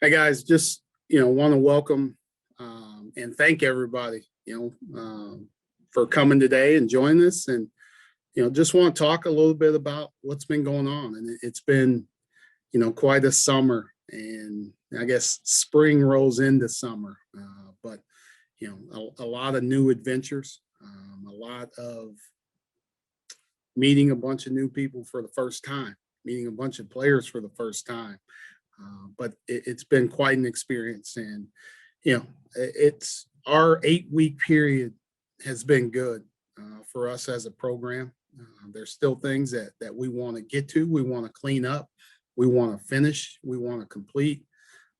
Hey guys, just want to welcome and thank everybody for coming today and joining us, and just want to talk a little bit about what's been going on. And it's been quite a summer, and I guess spring rolls into summer, but a lot of new adventures, a lot of meeting a bunch of new people for the first time, meeting a bunch of players for the first time. But it's been quite an experience, and it's our 8-week period has been good for us as a program. There's still things that we want to get to, we want to clean up, we want to finish, we want to complete,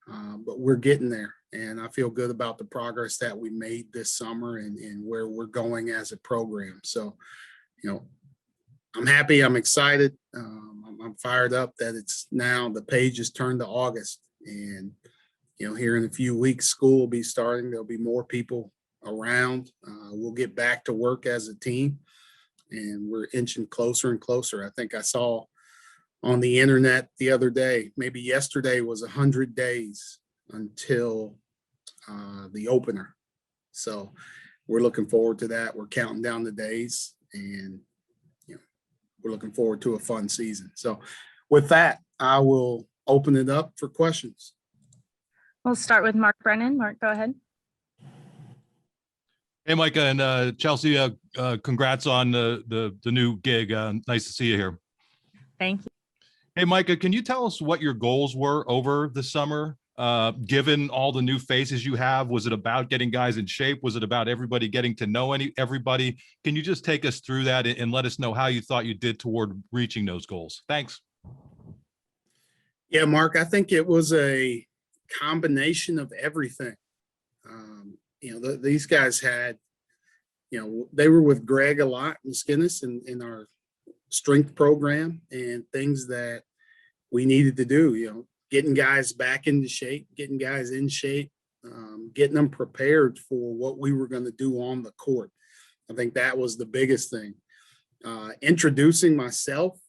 but we're getting there, and I feel good about the progress that we made this summer and where we're going as a program. So, I'm happy. I'm excited. I'm fired up that it's now the page is turned to August, and here in a few weeks, school will be starting. There'll be more people around. We'll get back to work as a team, and we're inching closer and closer. I think I saw on the internet the other day, maybe yesterday, was 100 days until the opener. So we're looking forward to that. We're counting down the days, and we're looking forward to a fun season. So with that, I will open it up for questions. We'll start with Mark Brennan. Mark, go ahead. Hey, Micah and Chelsea, congrats on the new gig. Nice to see you here. Thank you. Hey, Micah, can you tell us what your goals were over the summer? Given all the new faces you have, was it about getting guys in shape? Was it about everybody getting to know everybody? Can you just take us through that and let us know how you thought you did toward reaching those goals? Thanks. Yeah, Mark, I think it was a combination of everything. These guys had, they were with Greg a lot in Skinnis in our strength program, and things that we needed to do, getting guys back into shape, getting guys in shape, getting them prepared for what we were going to do on the court. I think that was the biggest thing. Introducing myself,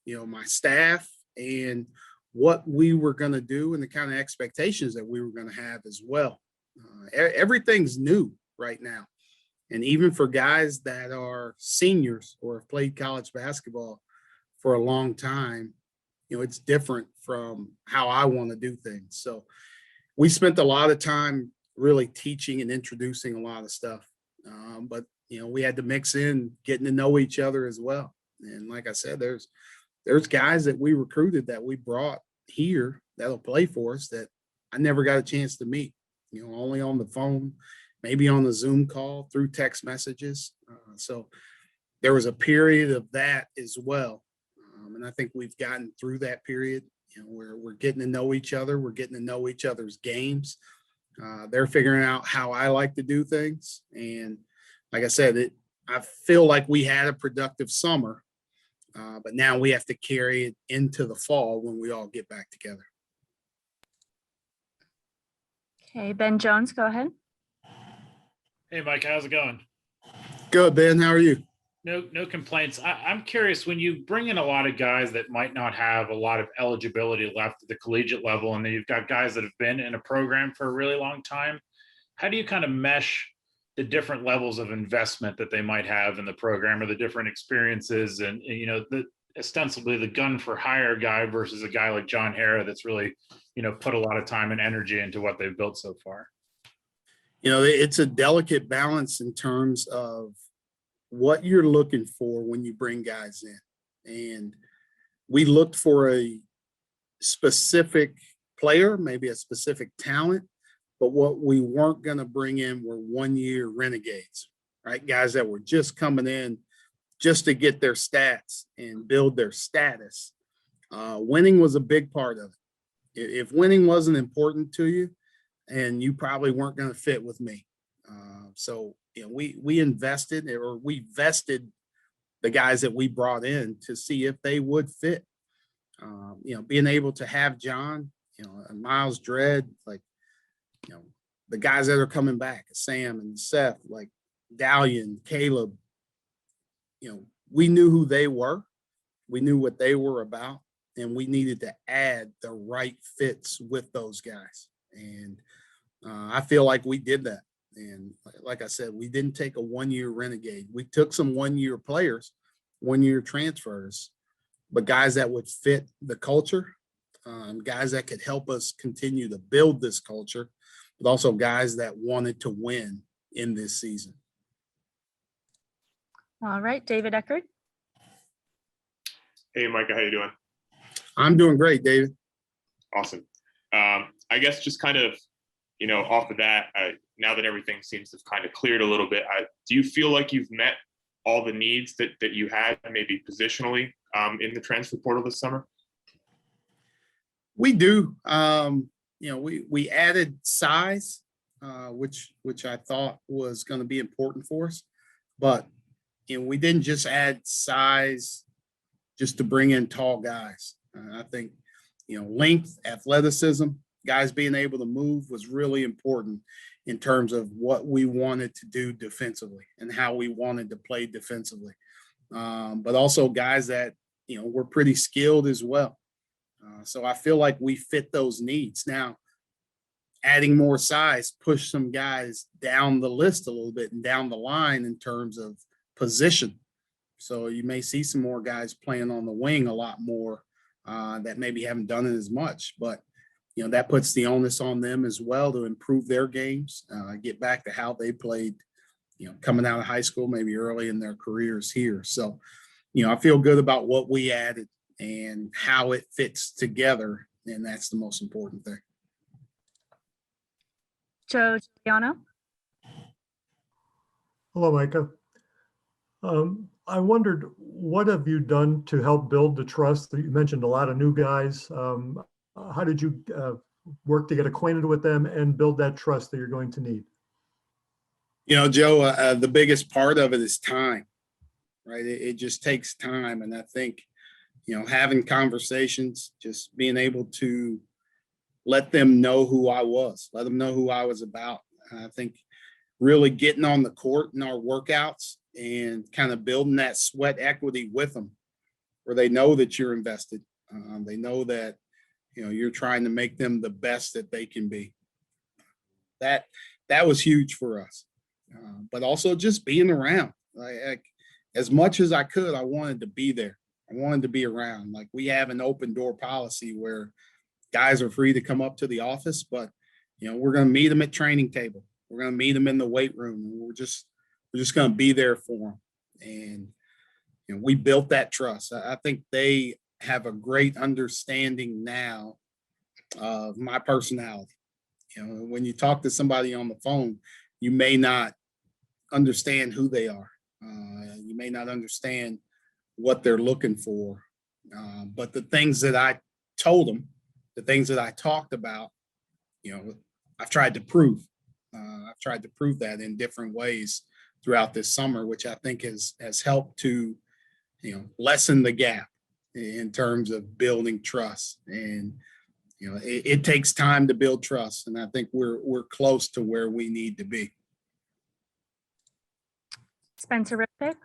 my staff, and what we were going to do and the kind of expectations that we were going to have as well. Everything's new right now. And even for guys that are seniors or have played college basketball for a long time, it's different from how I want to do things. So we spent a lot of time really teaching and introducing a lot of stuff. But, we had to mix in getting to know each other as well. And like I said, there's guys that we recruited that we brought here that'll play for us that I never got a chance to meet, only on the phone, maybe on the Zoom call, through text messages. So there was a period of that as well. And I think we've gotten through that period, where we're getting to know each other. We're getting to know each other's games. They're figuring out how I like to do things. And like I said, I feel like we had a productive summer, but now we have to carry it into the fall when we all get back together. Okay, Ben Jones, go ahead. Hey, Mike, how's it going? Good, Ben. How are you? No complaints. I'm curious, when you bring in a lot of guys that might not have a lot of eligibility left at the collegiate level, and then you've got guys that have been in a program for a really long time, how do you kind of mesh the different levels of investment that they might have in the program, or the different experiences, and ostensibly the gun for hire guy versus a guy like John Hara that's really, put a lot of time and energy into what they've built so far? It's a delicate balance in terms of what you're looking for when you bring guys in. And we looked for a specific player, maybe a specific talent, but what we weren't going to bring in were 1-year renegades, right? Guys that were just coming in just to get their stats and build their status. Winning was a big part of it. If winning wasn't important to you, and you probably weren't going to fit with me. So we invested, or we vested the guys that we brought in to see if they would fit. Being able to have John, and Miles Dredd, the guys that are coming back, Sam and Seth, like Dalian, Caleb, we knew who they were. We knew what they were about. and we needed to add the right fits with those guys. And I feel like we did that. And like I said, we didn't take a one-year renegade. We took some one-year players, one-year transfers, but guys that would fit the culture, guys that could help us continue to build this culture, but also guys that wanted to win in this season. All right, David Eckert. Hey, Micah, how you doing? I'm doing great, David. Awesome. I guess just kind of, off of that, now that everything seems to have kind of cleared a little bit, do you feel like you've met all the needs that you had maybe positionally in the transfer portal this summer? We do. We added size, which I thought was going to be important for us, but we didn't just add size just to bring in tall guys. I think length, athleticism, guys being able to move was really important in terms of what we wanted to do defensively and how we wanted to play defensively. But also guys that were pretty skilled as well. So I feel like we fit those needs. Now, adding more size pushed some guys down the list a little bit and down the line in terms of position. So you may see some more guys playing on the wing a lot more that maybe haven't done it as much. But, that puts the onus on them as well to improve their games, get back to how they played, coming out of high school, maybe early in their careers here. So, I feel good about what we added and how it fits together. And that's the most important thing. Joe Giuliano. Hello, Micah. I wondered, what have you done to help build the trust? You mentioned a lot of new guys. How did you work to get acquainted with them and build that trust that you're going to need? Joe, the biggest part of it is time, right? It just takes time. And I think, having conversations, just being able to let them know who I was, let them know who I was about. I think really getting on the court in our workouts and kind of building that sweat equity with them where they know that you're invested. They know that, you're trying to make them the best that they can be. That was huge for us. But also just being around. Like, as much as I could, I wanted to be there. I wanted to be around. Like, we have an open door policy where guys are free to come up to the office, but we're going to meet them at training table. We're going to meet them in the weight room. And we're just going to be there for them. And we built that trust. I think they have a great understanding now of my personality. When you talk to somebody on the phone, you may not understand who they are. You may not understand what they're looking for. But the things that I told them, the things that I talked about, I've tried to prove. I've tried to prove that in different ways throughout this summer, which I think has helped to, lessen the gap in terms of building trust. And, it takes time to build trust. And I think we're close to where we need to be. Spencer Rippick.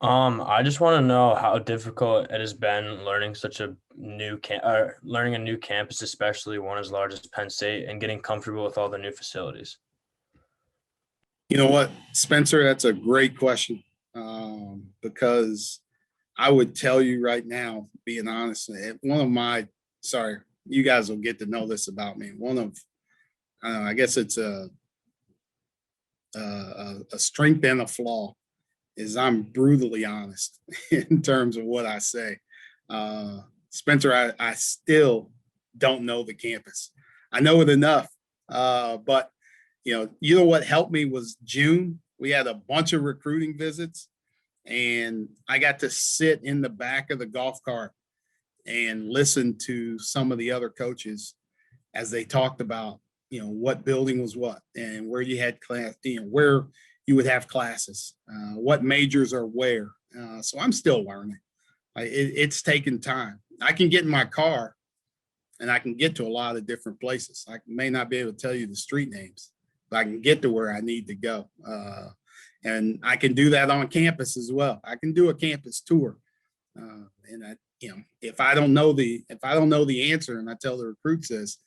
I just want to know how difficult it has been learning such a new learning a new campus, especially one as large as Penn State, and getting comfortable with all the new facilities. You know what, Spencer, that's a great question. Because I would tell you right now, being honest, sorry, you guys will get to know this about me. I guess it's a strength and a flaw is I'm brutally honest in terms of what I say. Spencer, I still don't know the campus. I know it enough, but you know what helped me was June. We had a bunch of recruiting visits, and I got to sit in the back of the golf cart and listen to some of the other coaches as they talked about, what building was what and where you had class, where you would have classes, what majors are where. So I'm still learning. It's taken time. I can get in my car and I can get to a lot of different places. I may not be able to tell you the street names, but I can get to where I need to go. And I can do that on campus as well. I can do a campus tour. And if I don't know the answer and I tell the recruits this,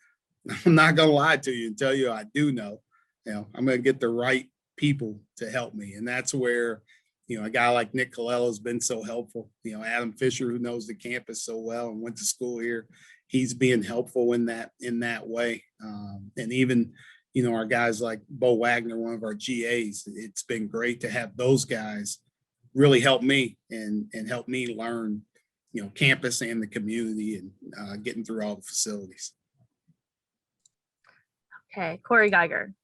I'm not going to lie to you and tell you I do know. I'm going to get the right people to help me. And that's where, a guy like Nick Colella has been so helpful. Adam Fisher, who knows the campus so well and went to school here, he's being helpful in that way. And even, our guys like Bo Wagner, one of our GAs, it's been great to have those guys really help me and help me learn, campus and the community and getting through all the facilities. Okay, Corey Geiger.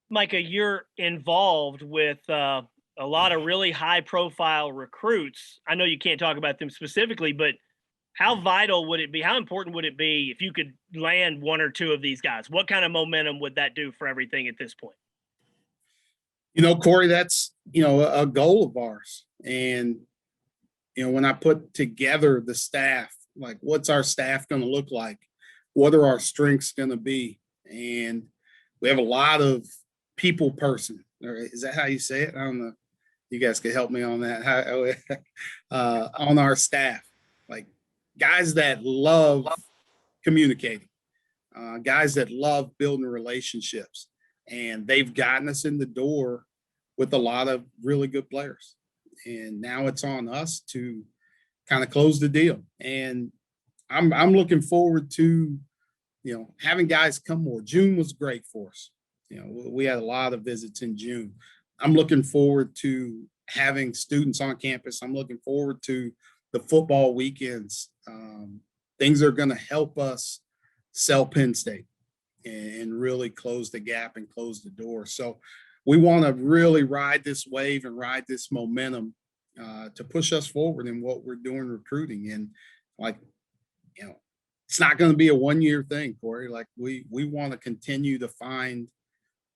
Micah, you're involved with a lot of really high profile recruits. I know you can't talk about them specifically, but how vital would it be? How important would it be if you could land one or two of these guys? What kind of momentum would that do for everything at this point? Corey, that's, a goal of ours. And, when I put together the staff, like what's our staff going to look like? What are our strengths going to be? And we have a lot of people person. Or is that how you say it? I don't know. You guys could help me on that. On our staff, like guys that love communicating, guys that love building relationships, and they've gotten us in the door with a lot of really good players. And now it's on us to kind of close the deal. And I'm looking forward to, having guys come more. June was great for us. We had a lot of visits in June. I'm looking forward to having students on campus. I'm looking forward to the football weekends. Things are going to help us sell Penn State and really close the gap and close the door. So we want to really ride this wave and ride this momentum to push us forward in what we're doing recruiting. And it's not going to be a one-year thing, Corey. Like we want to continue to find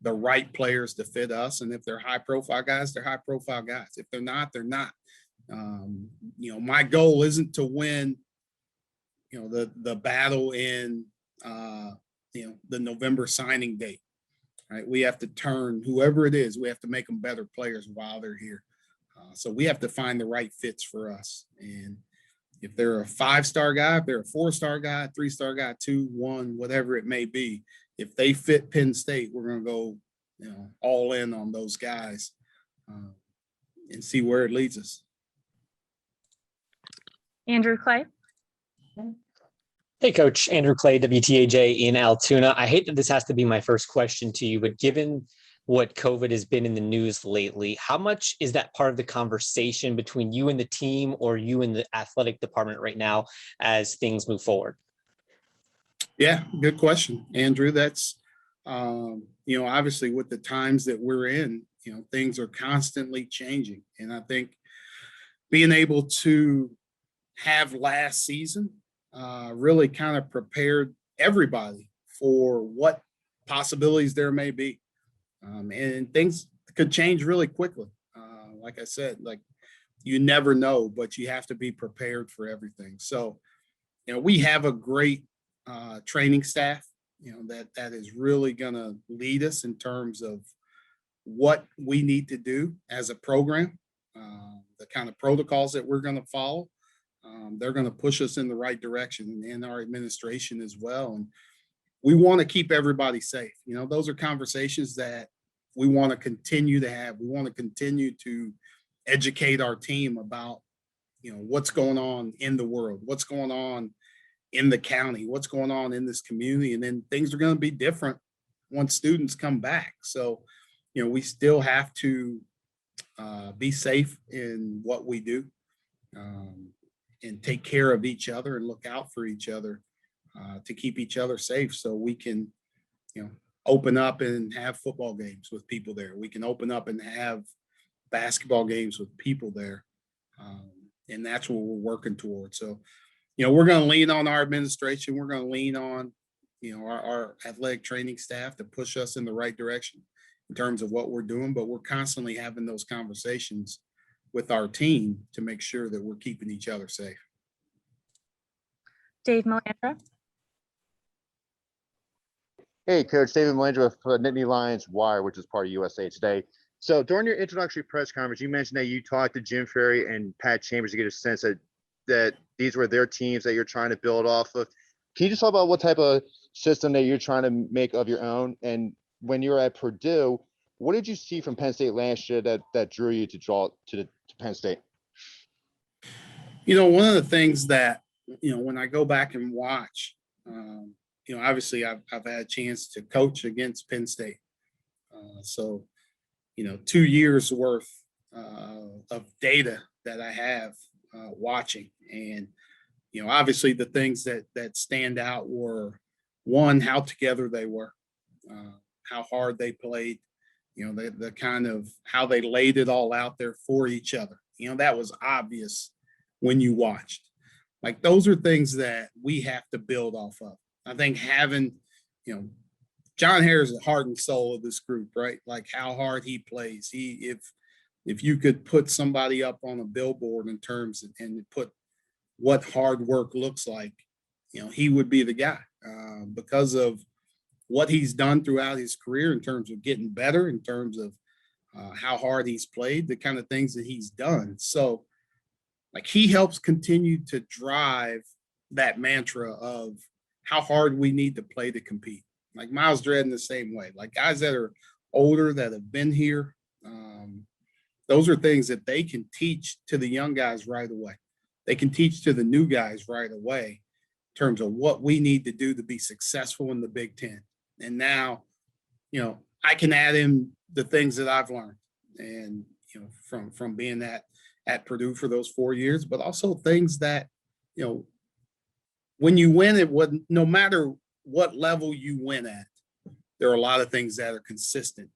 the right players to fit us. And if they're high-profile guys, they're high-profile guys. If they're not, they're not. My goal isn't to win, the battle in, the November signing date. Right, we have to turn whoever it is. We have to make them better players while they're here. So we have to find the right fits for us. And if they're a 5-star guy, if they're a 4-star guy, 3-star guy, 2, 1, whatever it may be, if they fit Penn State, we're going to go, all in on those guys and see where it leads us. Andrew Clay. Hey, Coach. Andrew Clay, WTAJ in Altoona. I hate that this has to be my first question to you, but given what COVID has been in the news lately, how much is that part of the conversation between you and the team or you and the athletic department right now as things move forward? Yeah, good question, Andrew. That's, obviously with the times that we're in, things are constantly changing. And I think being able to have last season really kind of prepared everybody for what possibilities there may be. And things could change really quickly. Like I said, you never know, but you have to be prepared for everything. So, we have a great training staff, that is really going to lead us in terms of what we need to do as a program, the kind of protocols that we're going to follow. They're going to push us in the right direction, and our administration as well. And we want to keep everybody safe. Those are conversations that we want to continue to have. We want to continue to educate our team about, what's going on in the world, what's going on in the county, what's going on in this community. And then things are going to be different once students come back. So, we still have to be safe in what we do. And take care of each other and look out for each other to keep each other safe so we can, open up and have football games with people there. We can open up and have basketball games with people there. And that's what we're working towards. So, we're going to lean on our administration. We're going to lean on, our athletic training staff to push us in the right direction in terms of what we're doing. But we're constantly having those conversations with our team to make sure that we're keeping each other safe. Dave Melandra. Hey, Coach. David Melandra with Nittany Lions Wire, which is part of USA Today. So during your introductory press conference, you mentioned that you talked to Jim Ferry and Pat Chambers to get a sense that these were their teams that you're trying to build off of. Can you just talk about what type of system that you're trying to make of your own? And when you were at Purdue, what did you see from Penn State last year that drew you to draw to Penn State? One of the things that, when I go back and watch, obviously I've had a chance to coach against Penn State. So 2 years worth of data that I have watching. And, obviously the things that stand out were, one, how together they were, how hard they played, the kind of how they laid it all out there for each other. That was obvious when you watched. Like, those are things that we have to build off of. I think having, John Hara is the heart and soul of this group, right? Like, how hard he plays. If you could put somebody up on a billboard in terms and put what hard work looks like, he would be the guy because of what he's done throughout his career in terms of getting better, in terms of how hard he's played, the kind of things that he's done. So, like, he helps continue to drive that mantra of how hard we need to play to compete. Like Miles Dredden the same way. Like, guys that are older that have been here, those are things that they can teach to the young guys right away. They can teach to the new guys right away in terms of what we need to do to be successful in the Big Ten. And now, I can add in the things that I've learned and, from being at Purdue for those 4 years, but also things that, when you win it, no matter what level you win at, there are a lot of things that are consistent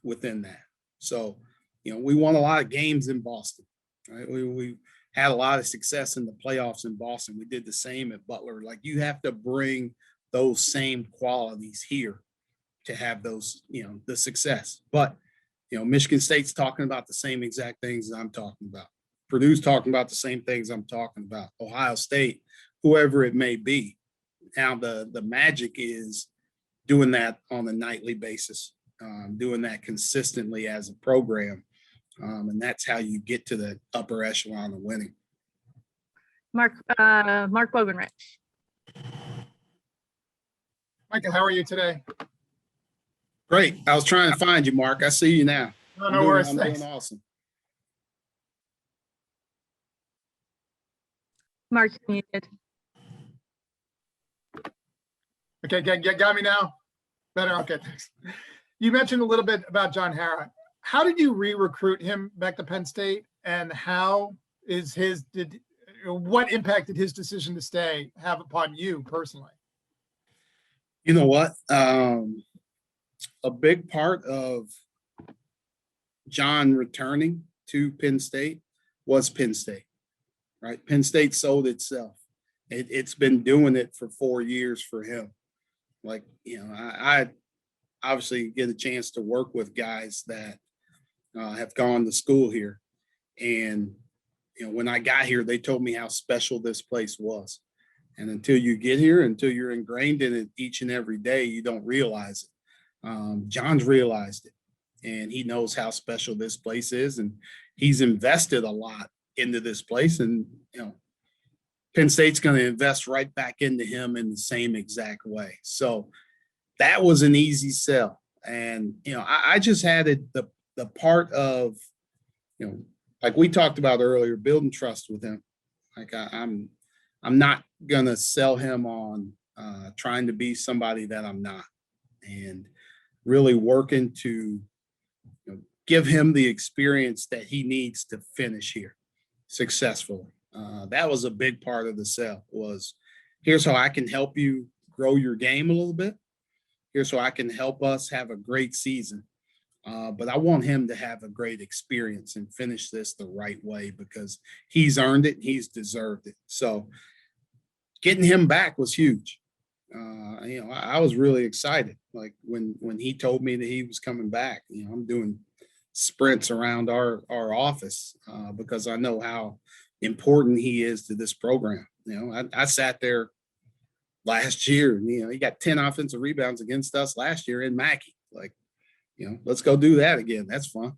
within that. So, we won a lot of games in Boston, right? We had a lot of success in the playoffs in Boston. We did the same at Butler. Like, you have to bring those same qualities here to have those, the success. But, Michigan State's talking about the same exact things that I'm talking about. Purdue's talking about the same things I'm talking about. Ohio State, whoever it may be. Now, the magic is doing that on a nightly basis, doing that consistently as a program. And that's how you get to the upper echelon of winning. Mark Bogenrich. Micah, how are you today? Great. I was trying to find you, Mark. I see you now. No worries. I'm Thanks. doing awesome. Mark, you're muted. Okay, got me now? Better? Okay, thanks. You mentioned a little bit about John Hara. How did you re-recruit him back to Penn State, and what impact did his decision to stay have upon you personally? You know what? A big part of John returning to Penn State was Penn State, right? Penn State sold itself. It's been doing it for 4 years for him. Like, I obviously get a chance to work with guys that have gone to school here. And, when I got here, they told me how special this place was. And until you get here, until you're ingrained in it each and every day, you don't realize it. John's realized it, and he knows how special this place is. And he's invested a lot into this place. And, Penn State's going to invest right back into him in the same exact way. So that was an easy sell. And, I just had the part of, like we talked about earlier, building trust with him. Like, I'm not going to sell him on trying to be somebody that I'm not, and really working to give him the experience that he needs to finish here successfully. That was a big part of the sell, was here's how I can help you grow your game a little bit. Here's how I can help us have a great season. But I want him to have a great experience and finish this the right way, because he's earned it. He's deserved it. So getting him back was huge. I was really excited. Like, when he told me that he was coming back, I'm doing sprints around our office because I know how important he is to this program. I sat there last year, he got 10 offensive rebounds against us last year in Mackey. Like, let's go do that again. That's fun.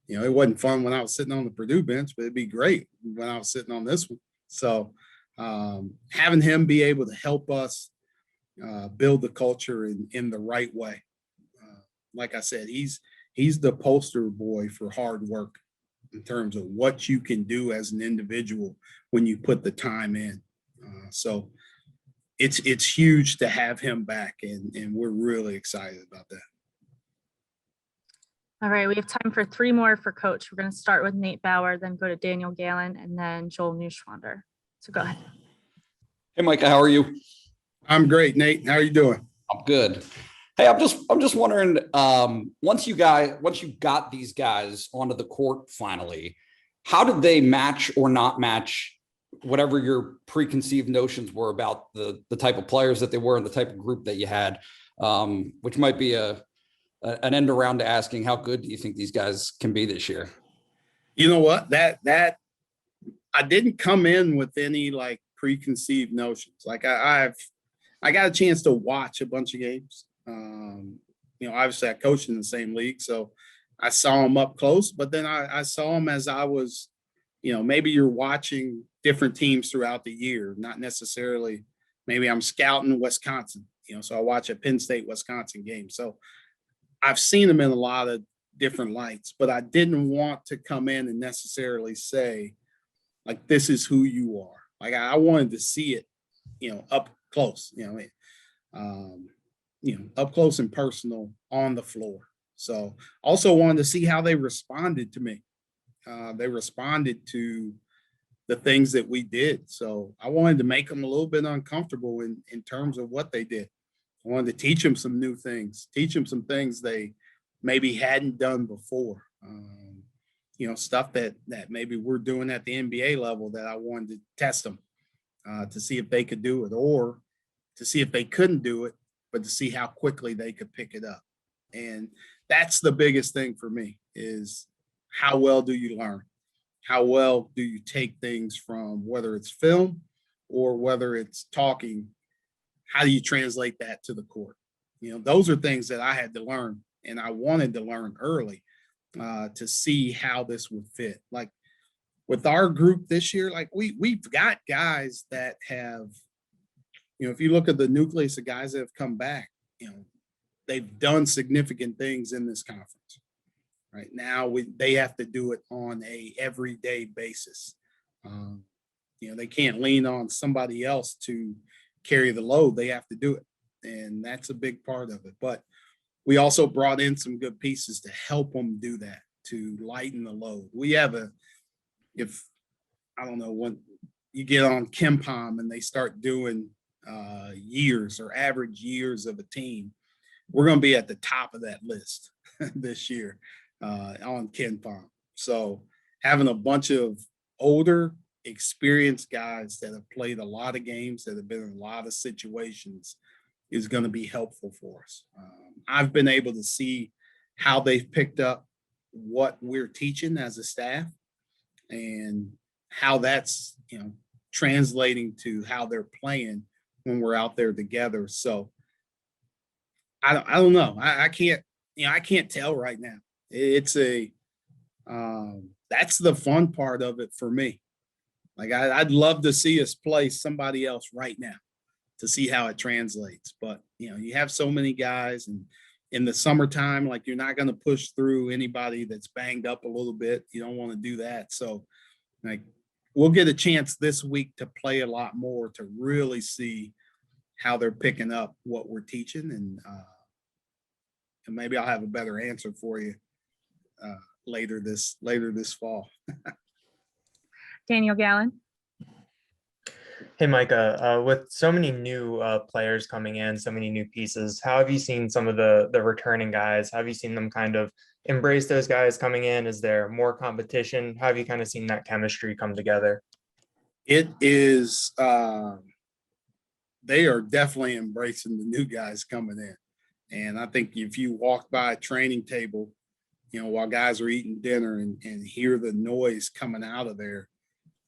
It wasn't fun when I was sitting on the Purdue bench, but it'd be great when I was sitting on this one. So having him be able to help us build the culture in the right way. Like I said, he's the poster boy for hard work in terms of what you can do as an individual when you put the time in. So it's huge to have him back, and we're really excited about that. All right, we have time for 3 more for coach. We're going to start with Nate Bauer, then go to Daniel Gallon, and then Joel Neuschwander. So go ahead. Hey, Micah, how are you? I'm great, Nate. How are you doing? I'm good. Hey, I'm just wondering, once you got these guys onto the court finally, how did they match or not match whatever your preconceived notions were about the type of players that they were and the type of group that you had, which might be an end around to asking how good do you think these guys can be this year? You know what? That I didn't come in with any like preconceived notions. Like I got a chance to watch a bunch of games. Obviously I coached in the same league, so I saw them up close, but then I saw them as I was, maybe you're watching different teams throughout the year, not necessarily, maybe I'm scouting Wisconsin, so I watch a Penn State, Wisconsin game. So I've seen them in a lot of different lights, but I didn't want to come in and necessarily say, like, this is who you are. Like I wanted to see it, up close, up close and personal on the floor. So also wanted to see how they responded to me. They responded to the things that we did. So I wanted to make them a little bit uncomfortable in terms of what they did. I wanted to teach them some new things, teach them some things they maybe hadn't done before. Stuff that maybe we're doing at the NBA level that I wanted to test them to see if they could do it, or to see if they couldn't do it, but to see how quickly they could pick it up. And that's the biggest thing for me, is how well do you learn? How well do you take things from, whether it's film or whether it's talking, how do you translate that to the court? Those are things that I had to learn, and I wanted to learn early to see how this would fit. Like with our group this year, like we've got guys that have, if you look at the nucleus of guys that have come back, they've done significant things in this conference. Right now, they have to do it on a everyday basis. They can't lean on somebody else to carry the load. They have to do it, and that's a big part of it. But we also brought in some good pieces to help them do that, to lighten the load. We have when you get on KenPom and they start doing years or average years of a team, we're going to be at the top of that list this year on KenPom. So having a bunch of older, experienced guys that have played a lot of games, that have been in a lot of situations, is going to be helpful for us. I've been able to see how they've picked up what we're teaching as a staff, and how that's translating to how they're playing when we're out there together. So I don't know. I can't tell right now. It's that's the fun part of it for me. Like I'd love to see us play somebody else right now to see how it translates. But you have so many guys, and in the summertime, like, you're not going to push through anybody that's banged up a little bit. You don't want to do that. So like, we'll get a chance this week to play a lot more, to really see how they're picking up what we're teaching. And maybe I'll have a better answer for you later this fall. Daniel Gallon. Hey, Micah, with so many new players coming in, so many new pieces, how have you seen some of the returning guys? How have you seen them kind of embrace those guys coming in? Is there more competition? How have you kind of seen that chemistry come together? It is, they are definitely embracing the new guys coming in. And I think if you walk by a training table, while guys are eating dinner and hear the noise coming out of there,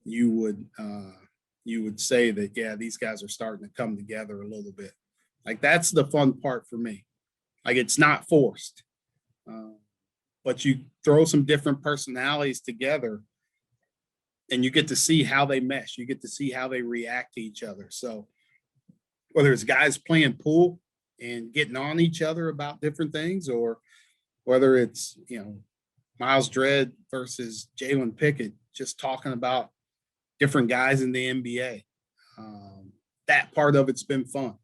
you would say that, yeah, these guys are starting to come together a little bit. Like, that's the fun part for me. Like, it's not forced. But you throw some different personalities together and you get to see how they mesh. You get to see how they react to each other. So whether it's guys playing pool and getting on each other about different things, or whether it's, Miles Dredd versus Jalen Pickett, just talking about different guys in the NBA. That part of it's been fun.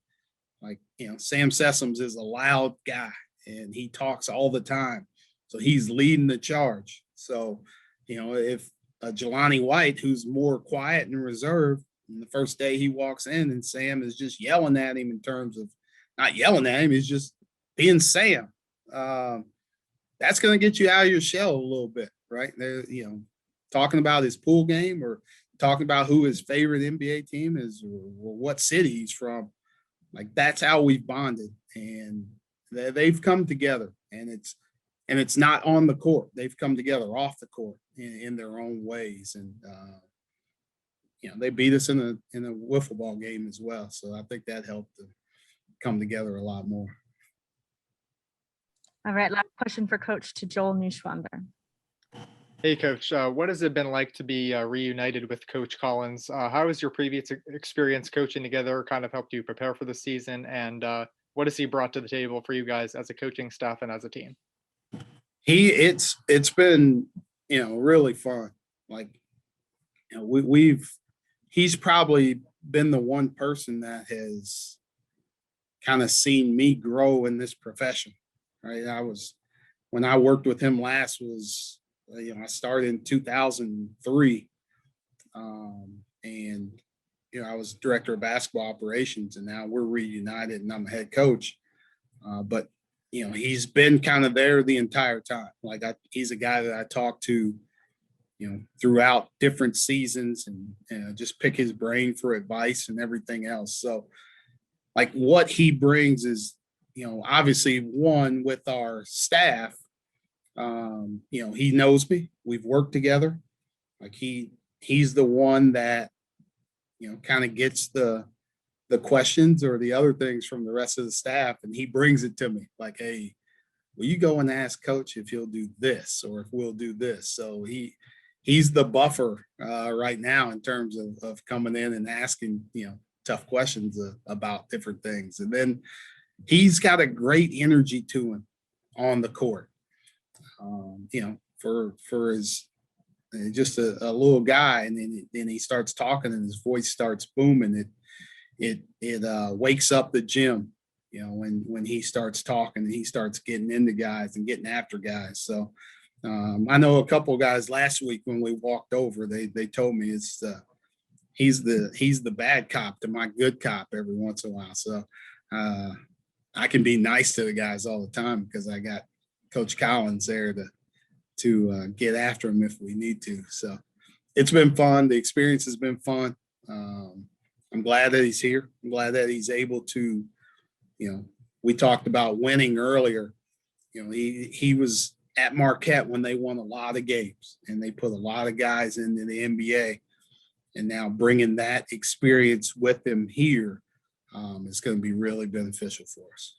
Like, Sam Sessoms is a loud guy and he talks all the time. So he's leading the charge. So, if Jelani White, who's more quiet and reserved, and the first day he walks in and Sam is just yelling at him in terms of not yelling at him, he's just being Sam. That's going to get you out of your shell a little bit, right? There, talking about his pool game or talking about who his favorite NBA team is or what city he's from. Like, that's how we've bonded, and they've come together, and it's not on the court. They've come together off the court in their own ways. And, they beat us in a wiffle ball game as well. So I think that helped to come together a lot more. All right, last question for Coach to Joel Neuschwander. Hey, Coach, what has it been like to be reunited with Coach Collins? How has your previous experience coaching together kind of helped you prepare for the season? And what has he brought to the table for you guys as a coaching staff and as a team? It's been, really fun. Like, he's probably been the one person that has kind of seen me grow in this profession, right? When I worked with him last was, I started in 2003. And, I was director of basketball operations, and now we're reunited and I'm a head coach. But, he's been kind of there the entire time. Like, he's a guy that I talk to, throughout different seasons and just pick his brain for advice and everything else. So, like, what he brings is, obviously, one, with our staff, he knows me. We've worked together. Like, he's the one that, kind of gets the questions or the other things from the rest of the staff, and he brings it to me like, hey, will you go and ask Coach if he'll do this or if we'll do this? So he's the buffer right now in terms of coming in and asking, tough questions about different things. And then he's got a great energy to him on the court. For his just a little guy, and then he starts talking and his voice starts booming. It wakes up the gym, when he starts talking and he starts getting into guys and getting after guys. So I know a couple of guys last week when we walked over, they told me he's the bad cop to my good cop every once in a while. So I can be nice to the guys all the time because I got Coach Collins there to get after him if we need to. So it's been fun. The experience has been fun. I'm glad that he's here. I'm glad that he's able to, we talked about winning earlier. He was at Marquette when they won a lot of games and they put a lot of guys into the NBA, and now bringing that experience with him here is going to be really beneficial for us.